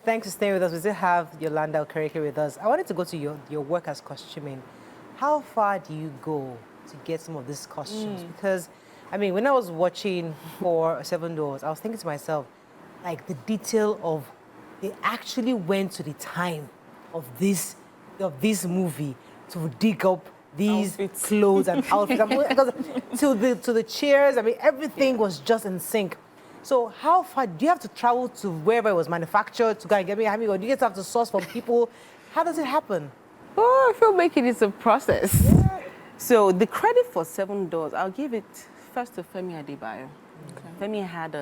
Thanks for staying with us. We still have Yolanda Okereke with us. I wanted to go to your work as costuming. How far do you go to get some of these costumes? Because, I mean, when I was watching for Seven Doors, I was thinking to myself, like the detail of, they actually went to the time of this movie to dig up these clothes and outfits. Because to the chairs, I mean, everything was just in sync. So how far do you have to travel to wherever it was manufactured to go and get me? Or do you have to source from people? How does it happen? Oh, filmmaking is a process. Yeah. So the credit for Seven Doors, I'll give it first to Femi Adebayo. Okay. Femi had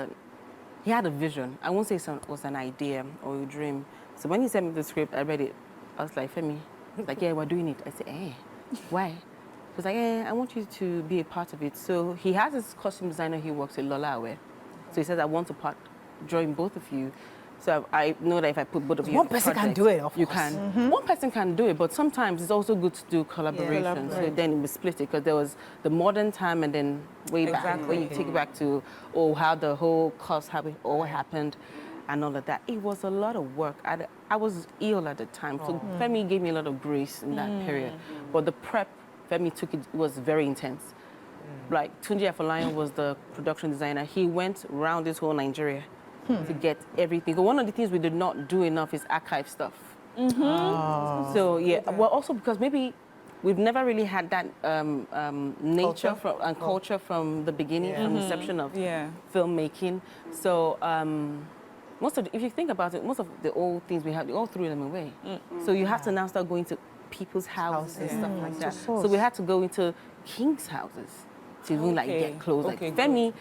a vision. I won't say it was an idea or a dream. So when he sent me the script, I read it. I was like, Femi, like, yeah, we're doing it. I said, why? He was like, I want you to be a part of it. So he has his costume designer he works with, Lola. So he says, I want to join both of you. So I know that if I put both of you one person can do it, of course. You can. One person can do it, but sometimes it's also good to do collaboration. So then we split it, because there was the modern time and then way back, when you take it back to, how the whole cost, how it all happened and all of that. It was a lot of work. I was ill at the time, so Femi gave me a lot of grace in that period. But the prep Femi took, it was very intense. Like, Tunji Afolayan was the production designer. He went around this whole Nigeria to get everything. But one of the things we did not do enough is archive stuff. So, yeah, well, also because maybe we've never really had that nature culture from the beginning, from the inception of filmmaking. So, if you think about it, most of the old things we had, we all threw them away. So you have to now start going to people's houses and stuff like that. So we had to go into kings' houses to even get clothes. Like Femi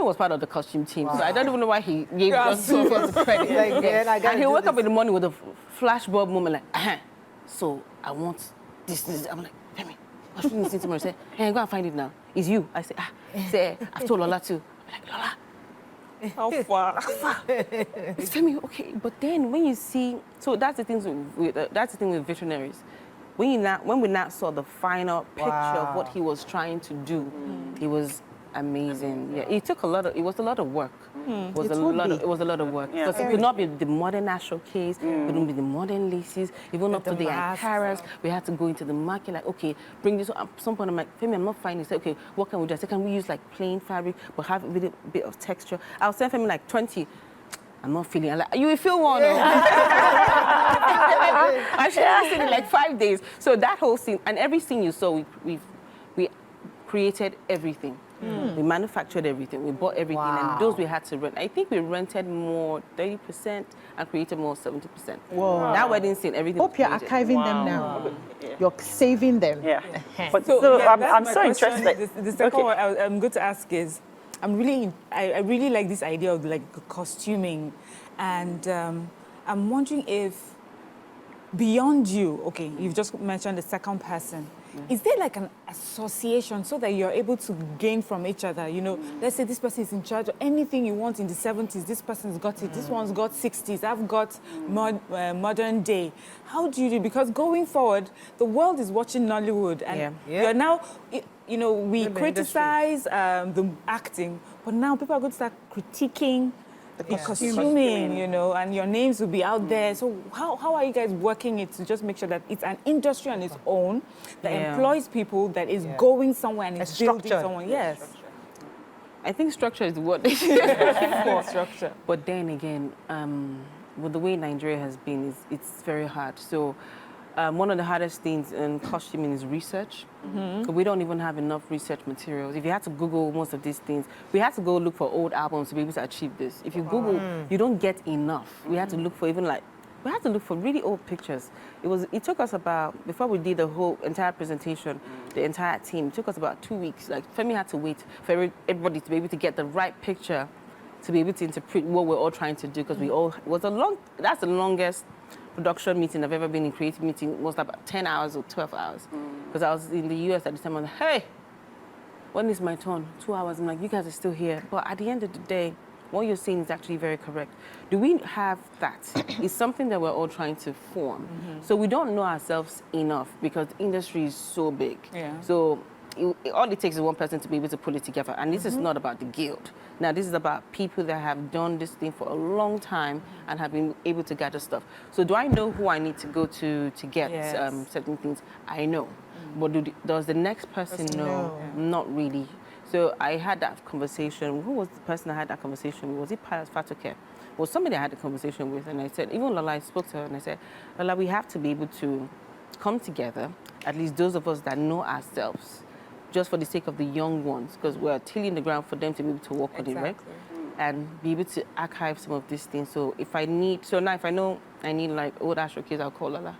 was part of the costume team, so I don't even know why he gave us so much credit. And he'll wake up in the morning with a flashbulb moment, like, so I want this. I'm like, Femi, I was listening to him and say, hey, go and find it now. It's you. I say, I've told Lola too. I'm like, Lola. How far? It's Femi, okay. But then when you see, so that's the thing with visionaries. When we now saw the final picture of what he was trying to do, it was amazing. Yeah, it took it was a lot of work. It was a lot of work. Because it could not be the modern national case, it wouldn't be the modern laces, even up to the Ankaras. We had to go into the market, like, okay, bring this. At some point, I'm like, Femi, I'm not finding it. Okay, what can we do? I said, can we use like plain fabric, but have a bit of texture? I'll send Femi like 20. I'm not feeling. I'm like, you will feel one. I should have seen it like 5 days. So that whole scene, and every scene you saw, we created everything. We manufactured everything. We bought everything, and those we had to rent. I think we rented more 30% and created more 70%. Whoa. That wedding scene, everything. Hope you're archiving them now. You're saving them. Yeah. But so I'm so interested. The second one I'm going to ask is, I really like this idea of like costuming, and I'm wondering if beyond you, okay, you've just mentioned the second person, is there like an association so that you're able to gain from each other? You know, let's say this person is in charge of anything you want in the 70s, this person's got it, this one's got 60s, I've got modern day. How do you do? Because going forward, the world is watching Nollywood, and you're now, you know, we criticize the acting, but now people are going to start critiquing the costuming, you know, and your names will be out there. So how are you guys working it to just make sure that it's an industry on its own that employs people, that is going somewhere and is building someone? Yes. I think structure is what they structure. But then again, with the way Nigeria has been, it's very hard. So one of the hardest things in costuming is research. We don't even have enough research materials. If you had to Google most of these things, we had to go look for old albums to be able to achieve this. If you Google, you don't get enough. We had to look for really old pictures. It took us about, before we did the whole entire presentation, the entire team, it took us about 2 weeks. Like, Femi had to wait for everybody to be able to get the right picture to be able to interpret what we're all trying to do, because that's the longest production meeting I've ever been in, creative meeting. It was about 10 hours or 12 hours. Because I was in the US at the time. I'm like, hey, when is my turn? 2 hours. I'm like, you guys are still here. But at the end of the day, what you're saying is actually very correct. Do we have that? It's something that we're all trying to form. So we don't know ourselves enough because the industry is so big. So all it takes is one person to be able to pull it together. And this is not about the guild. Now, this is about people that have done this thing for a long time and have been able to gather stuff. So do I know who I need to go to get certain things? I know. But does the next person know? Not really. So I had that conversation. Who was the person I had that conversation with? Was it Fatoke? Well, somebody I had a conversation with, and I said, even Lola, I spoke to her, and I said, Lola, we have to be able to come together, at least those of us that know ourselves, just for the sake of the young ones, because we're tilling the ground for them to be able to work on it, right? And be able to archive some of these things. So if I need, so now if I know I need like old Astro kids, I'll call Lola.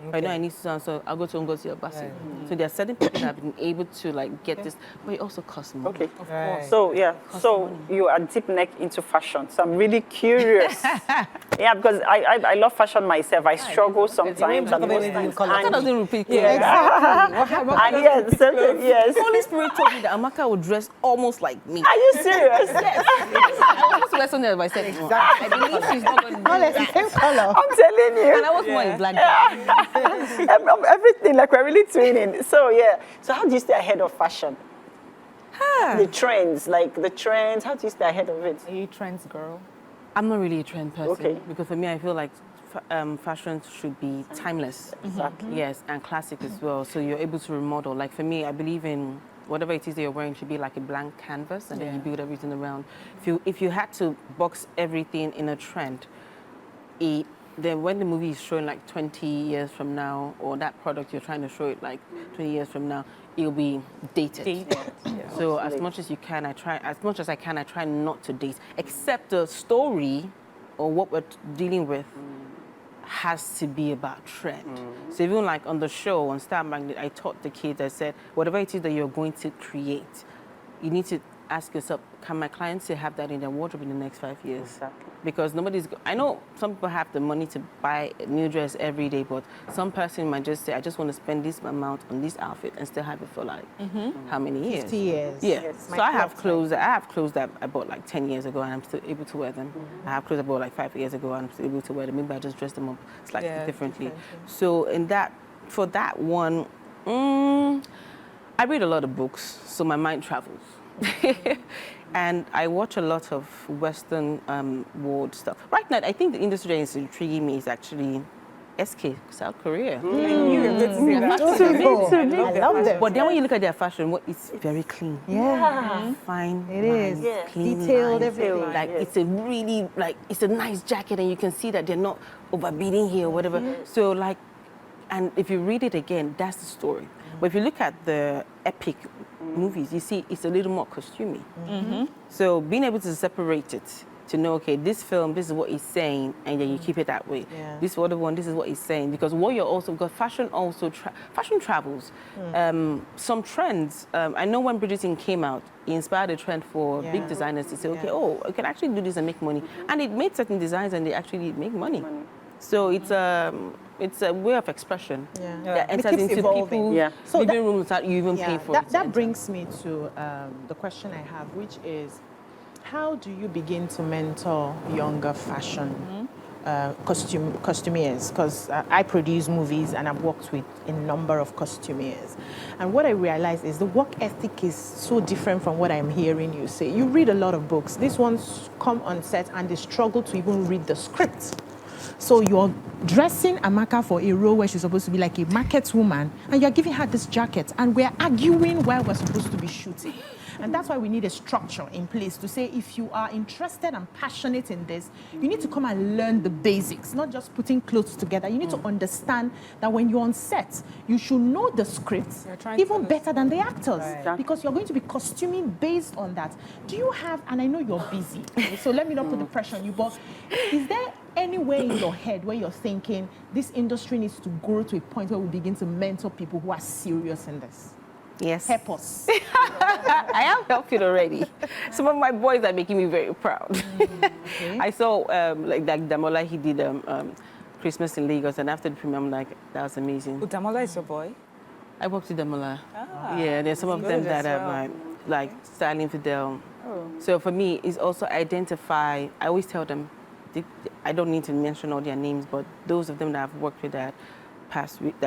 If I know I need so I'll go to Ngozi Obasi. So there are certain people that have been able to like get this, but it also costs money. Okay. Of course. So so you are deep neck into fashion. So I'm really curious. Because I love fashion myself. I struggle sometimes. That doesn't repeat. Yes. Holy Spirit told me that Amaka would dress almost like me. Are you serious? Yes. I almost wear something that I said, I believe she's not going to do that. Same color. I'm telling you. And I was more in black. Everything, like we're really twinning. So So how do you stay ahead of fashion? The trends, how do you stay ahead of it? Are you trends girl? I'm not really a trend person. Okay. Because for me, I feel like fashion should be timeless. Exactly. Yes, and classic as well. So you're able to remodel. Like for me, I believe in whatever it is that you're wearing should be like a blank canvas, and then you build everything around. If you had to box everything in a trend, then when the movie is showing like 20 years from now, or that product you're trying to show it like 20 years from now, it'll be dated. So as much as I can, I try not to date, except the story or what we're dealing with has to be about trend. So even like on the show, on Star Magnet, I taught the kids, I said, whatever it is that you're going to create, you need to ask yourself, can my clients still have that in their wardrobe in the next 5 years? Exactly. Because I know some people have the money to buy a new dress every day, but some person might just say, I just want to spend this amount on this outfit and still have it for like how many years? 50 years. Yeah. Yes. So I have clothes that I bought like 10 years ago and I'm still able to wear them. I have clothes I bought like 5 years ago and I'm still able to wear them. Maybe I just dress them up slightly differently. So for that one, I read a lot of books, so my mind travels. And I watch a lot of Western world stuff. Right now, I think the industry that is intriguing me is actually SK, South Korea. I love them. But then when you look at their fashion, it's very clean. Fine. It is. Clean Detailed, lines. everything. Like it's a really it's a nice jacket, and you can see that they're not overbeating here or whatever. So and if you read it again, that's the story. But if you look at the epic movies, you see it's a little more costumey. So being able to separate it, to know, okay, this film, this is what he's saying, and then you keep it that way. This other one, this is what he's saying. Because fashion also, fashion travels. Some trends, I know when Bridgerton came out, it inspired a trend for big designers to say, okay, I can actually do this and make money. And it made certain designs and they actually make money. So it's a way of expression that enters into people's living rooms without you even paying for it. That brings me to the question I have, which is, how do you begin to mentor younger fashion costumiers? Because I produce movies and I've worked with a number of costumiers. And what I realize is the work ethic is so different from what I'm hearing you say. You read a lot of books. These ones come on set and they struggle to even read the script. So you're dressing Amaka for a role where she's supposed to be like a market woman, and you're giving her this jacket, and we're arguing while we're supposed to be shooting. And that's why we need a structure in place to say, if you are interested and passionate in this, you need to come and learn the basics, not just putting clothes together. You need to understand that when you're on set, you should know the script even better than the actors, because you're going to be costuming based on that. Do you have, and I know you're busy, so let me not put the pressure on you, but is there anywhere in your head where you're thinking this industry needs to grow to a point where we begin to mentor people who are serious in this? Yes. Help us. I am helping already. Some of my boys are making me very proud. I saw like Damola, he did Christmas in Lagos, and after the premiere, I'm like, that was amazing. Damola is your boy? I worked with Damola. Yeah, there's some of them that are like styling Fidel. So for me, it's also identify. I always tell them, I don't need to mention all their names, but those of them that I've worked with that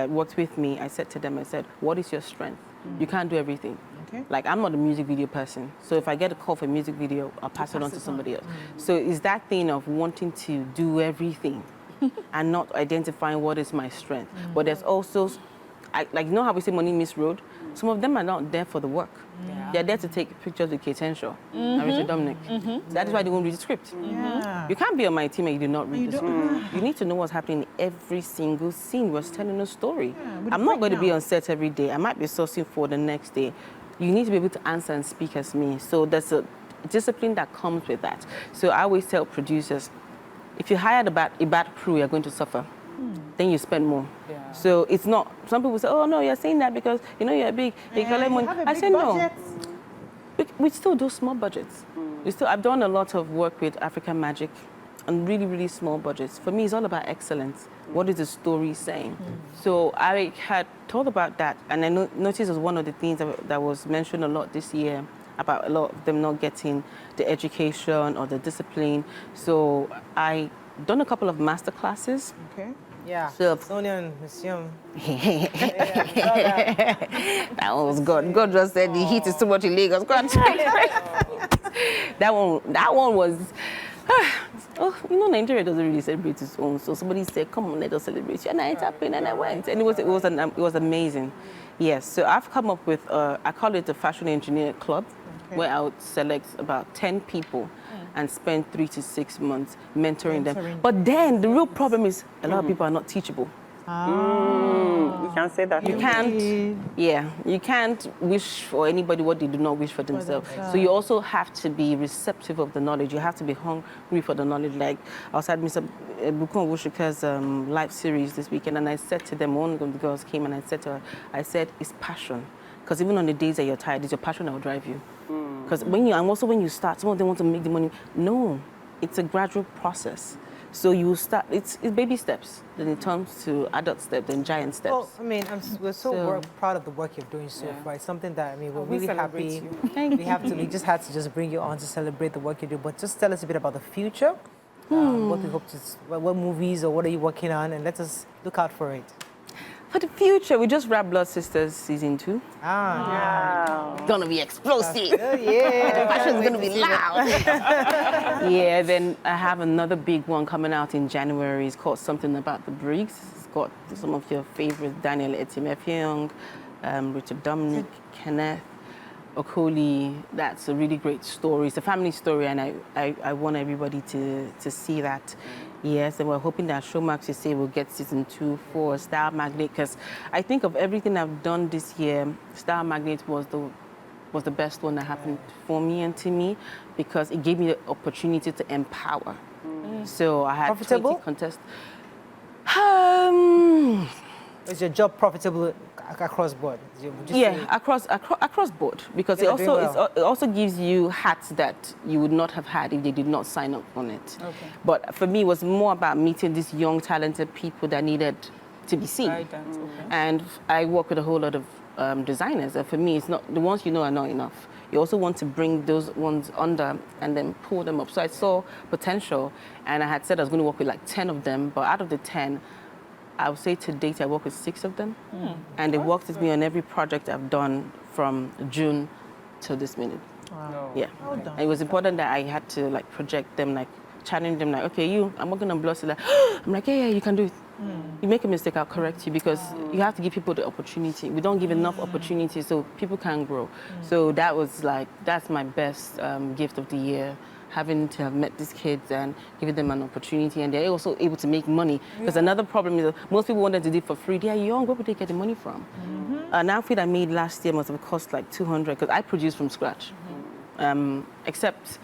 worked with me, I said to them, what is your strength? You can't do everything. Okay. Like, I'm not a music video person. So if I get a call for a music video, I'll pass it on to somebody else. So it's that thing of wanting to do everything and not identifying what is my strength. But there's also, like, you know how we say money meets road? Some of them are not there for the work. They're there to take pictures with Kate Henshaw and Richard Dominic. That is why they won't read the script. You can't be on my team and you do not read the script. You need to know what's happening in every single scene. We're telling a story. I'm not going to be on set every day. I might be sourcing for the next day. You need to be able to answer and speak as me. So there's a discipline that comes with that. So I always tell producers, if you hire a bad crew, you're going to suffer. Then you spend more. Yeah. So it's not, some people say, oh no, you're saying that because you know you're big, you collect money. I say no. We still do small budgets. I've done a lot of work with African Magic and really, really small budgets. For me, it's all about excellence. What is the story saying? So I had thought about that, and I noticed it was one of the things that was mentioned a lot this year about a lot of them not getting the education or the discipline. So I done a couple of master classes. Okay. Yeah. So Sonian, Museum. That one was good. God just said the heat is too much in Lagos. God. that one was. Oh, you know, Nigeria doesn't really celebrate its own. So somebody said, "Come on, let us celebrate." And I happened, and I went, and it was amazing. Yes. So I've come up with I call it the Fashion Engineer Club, where I would select about 10 people and spend 3 to 6 months mentoring them. But then the real problem is a lot of people are not teachable. You can't say that. You can't wish for anybody what they do not wish for themselves. So you also have to be receptive of the knowledge. You have to be hungry for the knowledge. Like I was at Mr. Bukon Wushika's live series this weekend, and I said to them, one of the girls came and I said to her, it's passion. Because even on the days that you're tired, it's your passion that will drive you. Because when you start, some of them want to make the money. No, it's a gradual process. So you start, it's baby steps, then it turns to adult steps, then giant steps. Well, I mean, we're so proud of the work you're doing so far. It's something that, I mean, we're really happy. We just had to just bring you on to celebrate the work you do. But just tell us a bit about the future. What we hope to, what movies or what are you working on, and let us look out for it. For the future, we just wrapped Blood Sisters season 2. Gonna be explosive. The fashion's gonna be loud. Yeah, then I have another big one coming out in January. It's called Something About the Briggs. It's got some of your favorites, Daniel Etimefeong, Richard Dominic, Kenneth Okoli. That's a really great story. It's a family story, and I want everybody to see that. Yes, and we're hoping that Showmax, you say, will get season 2 for Star Magnet, because I think of everything I've done this year, Star Magnet was the best one that happened for me and to me, because it gave me the opportunity to empower. So I had 20 contests. Is your job profitable across board? Across board, because it also gives you hats that you would not have had if they did not sign up on it. Okay. But for me, it was more about meeting these young, talented people that needed to be seen. And I work with a whole lot of designers, and for me, it's not the ones you know are not enough. You also want to bring those ones under and then pull them up. So I saw potential, and I had said I was going to work with like 10 of them, but out of the 10, I would say to date I work with 6 of them, and they worked with me on every project I've done from June till this minute. Wow. Yeah, and it was important that I had to like project them, like challenge them, like, okay, I'm working on Blood. Like, I'm like, yeah, you can do it. You make a mistake, I'll correct you, because you have to give people the opportunity. We don't give enough opportunity so people can grow. So that's my best gift of the year. Having to have met these kids and giving them an opportunity, and they're also able to make money. Because another problem is that most people wanted to do it for free. They are young, where would they get the money from? An outfit I made last year must have cost like 200, because I produced from scratch. Except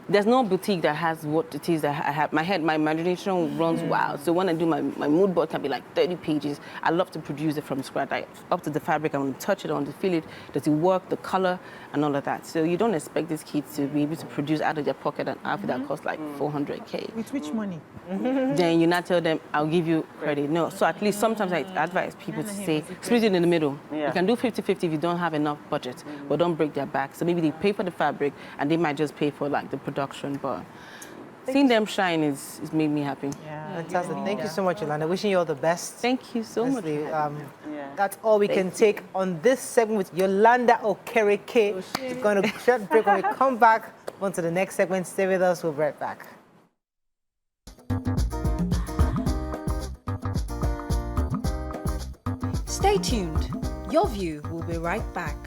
there's no boutique that has what it is that I have. My imagination runs wild. So when I do my mood board can be like 30 pages. I love to produce it from scratch. Up to the fabric, I want to touch it, I want to feel it. Does it work, the color, and all of that. So you don't expect these kids to be able to produce out of their pocket an outfit that costs like 400K. With which money? Then you not tell them, I'll give you credit. No, so at least sometimes I advise people to say, split it in the middle. You can do 50-50 if you don't have enough budget, but don't break their back. So maybe they pay for the fabric, and they might just pay for like the production, but seeing them shine is made me happy. Yeah, fantastic. Thank you so much, Yolanda. Wishing you all the best. Thank you so much. That's all we can take on this segment with Yolanda Okereke. We're going to short break. When we come back, on to the next segment. Stay with us. We'll be right back. Stay tuned. Your View will be right back.